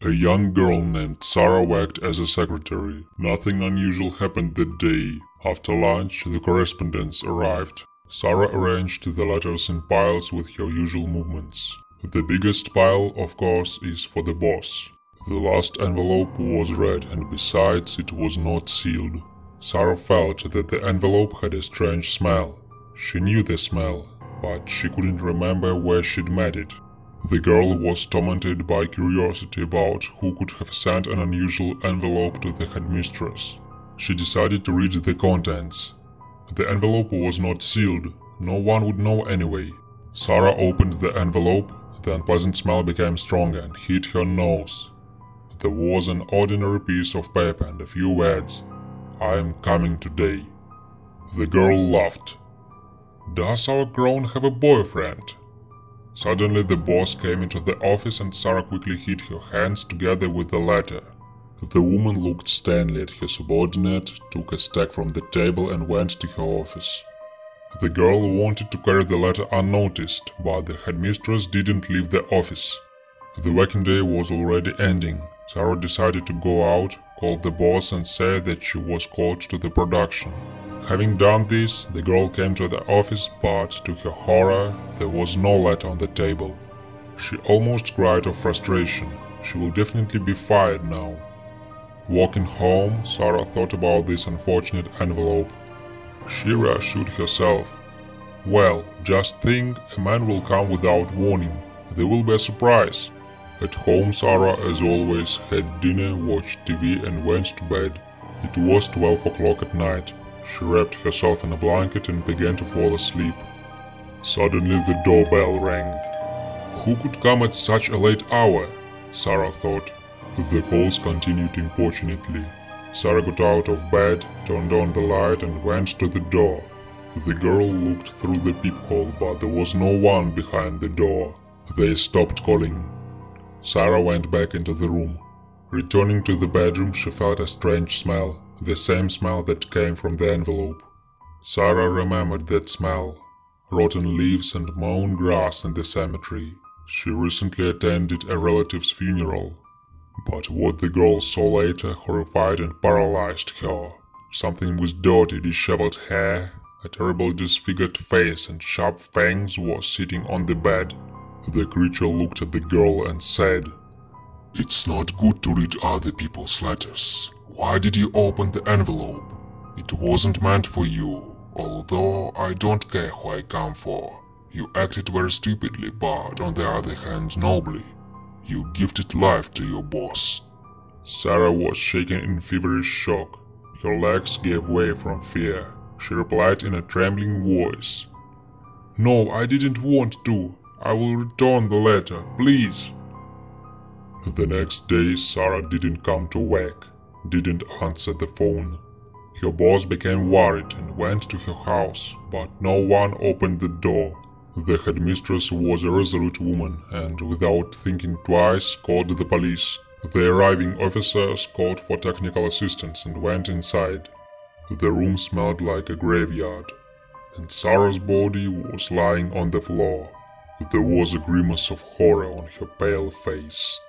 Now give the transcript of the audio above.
A young girl named Sarah worked as a secretary. Nothing unusual happened that day. After lunch, the correspondence arrived. Sarah arranged the letters in piles with her usual movements. The biggest pile, of course, is for the boss. The last envelope was red, and besides, it was not sealed. Sarah felt that the envelope had a strange smell. She knew the smell, but she couldn't remember where she'd met it. The girl was tormented by curiosity about who could have sent an unusual envelope to the headmistress. She decided to read the contents. The envelope was not sealed. No one would know anyway. Sarah opened the envelope. The unpleasant smell became stronger and hit her nose. There was an ordinary piece of paper and a few words. "I am coming today." The girl laughed. "Does our crone have a boyfriend?" Suddenly the boss came into the office and Sarah quickly hid her hands together with the letter. The woman looked sternly at her subordinate, took a stack from the table and went to her office. The girl wanted to carry the letter unnoticed, but the headmistress didn't leave the office. The working day was already ending. Sarah decided to go out, call the boss and say that she was called to the production. Having done this, the girl came to the office, but to her horror, there was no letter on the table. She almost cried of frustration. She will definitely be fired now. Walking home, Sarah thought about this unfortunate envelope. She reassured herself. Well, just think, a man will come without warning. There will be a surprise. At home, Sarah, as always, had dinner, watched TV and went to bed. It was 12 o'clock at night. She wrapped herself in a blanket and began to fall asleep. Suddenly the doorbell rang. Who could come at such a late hour? Sarah thought. The calls continued importunately. Sarah got out of bed, turned on the light and went to the door. The girl looked through the peephole, but there was no one behind the door. They stopped calling. Sarah went back into the room. Returning to the bedroom, she felt a strange smell, the same smell that came from the envelope. Sarah remembered that smell. Rotten leaves and mown grass in the cemetery. She recently attended a relative's funeral. But what the girl saw later horrified and paralyzed her. Something with dirty, disheveled hair, a terrible disfigured face and sharp fangs was sitting on the bed. The creature looked at the girl and said, "It's not good to read other people's letters. Why did you open the envelope? It wasn't meant for you, although I don't care who I come for. You acted very stupidly, but on the other hand nobly. You gifted life to your boss." Sarah was shaken in feverish shock. Her legs gave way from fear. She replied in a trembling voice, "No, I didn't want to. I will return the letter, please." The next day, Sarah didn't come to work, didn't answer the phone. Her boss became worried and went to her house, but no one opened the door. The headmistress was a resolute woman and, without thinking twice, called the police. The arriving officers called for technical assistance and went inside. The room smelled like a graveyard, and Sarah's body was lying on the floor. There was a grimace of horror on her pale face.